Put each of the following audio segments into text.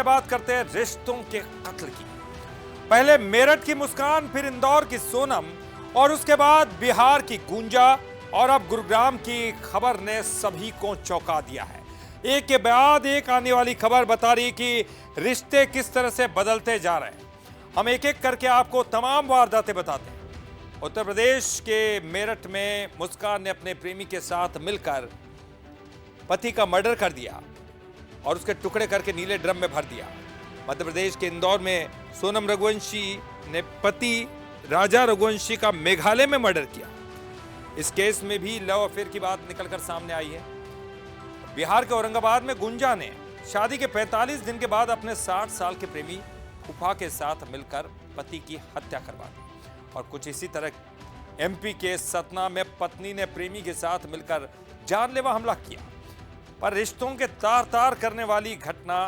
बात करते हैं रिश्तों के कत्ल की। पहले मेरठ की मुस्कान, फिर इंदौर की सोनम और उसके बाद बिहार की गुंजा और अब गुरुग्राम की खबर ने सभी को चौंका दिया है। एक के बाद एक आने वाली खबर बता रही कि रिश्ते किस तरह से बदलते जा रहे हैं। हम एक एक करके आपको तमाम वारदातें बताते हैं। उत्तर प्रदेश के मेरठ में मुस्कान ने अपने प्रेमी के साथ मिलकर पति का मर्डर कर दिया और उसके टुकड़े करके नीले ड्रम में भर दिया। मध्य प्रदेश के इंदौर में सोनम रघुवंशी ने पति राजा रघुवंशी का मेघालय में मर्डर किया। इस केस में भी लव अफेयर की बात निकलकर सामने आई है। बिहार के औरंगाबाद में गुंजा ने शादी के 45 दिन के बाद अपने 60 साल के प्रेमी फूफा के साथ मिलकर पति की हत्या करवा दी। और कुछ इसी तरह एमपी के सतना में पत्नी ने प्रेमी के साथ मिलकर जानलेवा हमला किया। पर रिश्तों के तार तार करने वाली घटना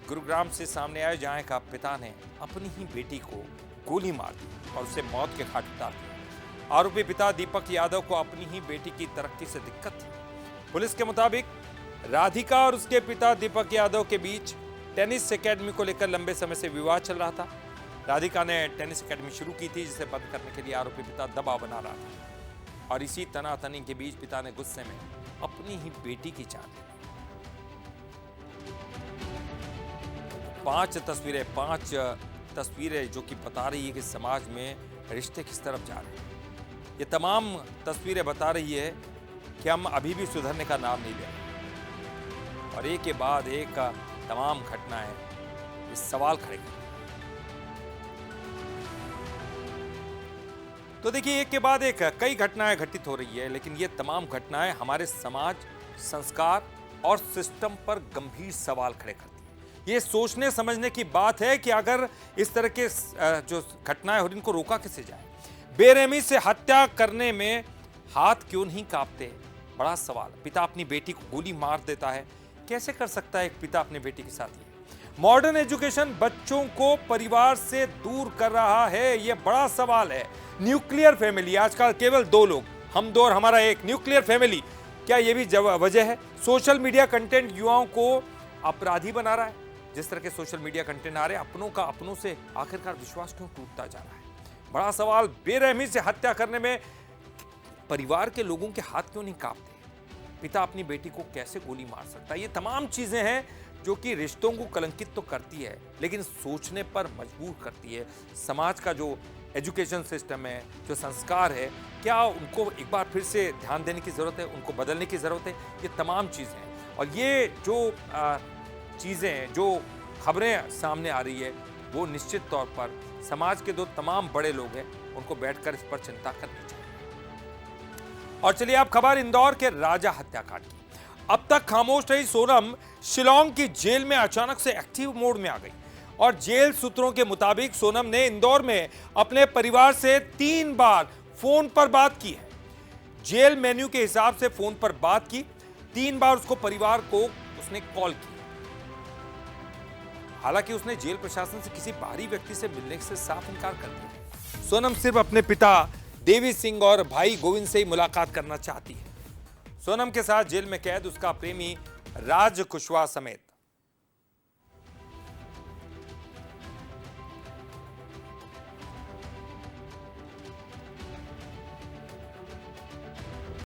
गुरुग्राम से सामने आई, जहां का पिता ने अपनी ही बेटी को गोली मार दी और उसे मौत के घाट उतार दिया। आरोपी पिता दीपक यादव को अपनी ही बेटी की तरक्की से दिक्कत थी। पुलिस के मुताबिक राधिका और उसके पिता दीपक यादव के बीच टेनिस एकेडमी को लेकर लंबे समय से विवाद चल रहा था। राधिका ने टेनिस एकेडमी शुरू की थी, जिसे बंद करने के लिए आरोपी पिता दबाव बना रहा था। और इसी तनातनी के बीच पिता ने गुस्से में अपनी ही बेटी की जान ली। 5 तस्वीरें जो कि बता रही है कि समाज में रिश्ते किस तरफ जा रहे हैं। ये तमाम तस्वीरें बता रही है कि हम अभी भी सुधरने का नाम नहीं ले रहे और एक के बाद एक तमाम घटनाएं इस सवाल खड़े कर। तो देखिए, एक के बाद एक कई घटनाएं घटित हो रही है, लेकिन ये तमाम घटनाएं हमारे समाज, संस्कार और सिस्टम पर गंभीर सवाल खड़े करती है। ये सोचने समझने की बात है कि अगर इस तरह के जो घटनाएं हो रही, इनको रोका कैसे जाए। बेरहमी से हत्या करने में हाथ क्यों नहीं कांपते, बड़ा सवाल। पिता अपनी बेटी को गोली मार देता है, कैसे कर सकता है एक पिता अपने बेटी के साथ ये? मॉडर्न एजुकेशन बच्चों को परिवार से दूर कर रहा है, ये बड़ा सवाल है। न्यूक्लियर फैमिली, आजकल केवल 2 लोग, हम 2 और हमारा एक, न्यूक्लियर फैमिली, क्या ये भी वजह है? सोशल मीडिया कंटेंट युवाओं को अपराधी बना रहा है। जिस तरह के सोशल मीडिया कंटेंट आ रहे हैं, अपनों का अपनों से आखिरकार विश्वास क्यों टूटता जा रहा है? बड़ा सवाल। बेरहमी से हत्या करने में परिवार के लोगों के हाथ क्यों नहीं कांपते? पिता अपनी बेटी को कैसे गोली मार सकता है? ये तमाम चीजें हैं जो कि रिश्तों को कलंकित तो करती है, लेकिन सोचने पर मजबूर करती है। समाज का जो एजुकेशन सिस्टम है, जो संस्कार है, क्या उनको एक बार फिर से ध्यान देने की जरूरत है, उनको बदलने की जरूरत है? ये तमाम चीजें हैं और ये जो चीजें, जो खबरें सामने आ रही है, वो निश्चित तौर पर समाज के 2 तमाम बड़े लोग हैं, उनको बैठकर इस पर चिंता करनी चाहिए। और चलिए अब खबर इंदौर के राजा हत्याकांड की। अब तक खामोश रही सोनम शिलांग की जेल में अचानक से एक्टिव मोड में आ गई और जेल सूत्रों के मुताबिक सोनम ने इंदौर में अपने परिवार से 3 बार फोन पर बात की है। जेल मेन्यू के हिसाब से फोन पर बात की, 3 बार उसको परिवार को उसने कॉल की। हालांकि उसने जेल प्रशासन से किसी बाहरी व्यक्ति से मिलने से साफ इनकार कर दिया। सोनम सिर्फ अपने पिता देवी सिंह और भाई गोविंद से ही मुलाकात करना चाहती है। सोनम के साथ जेल में कैद उसका प्रेमी राज कुशवाहा समेत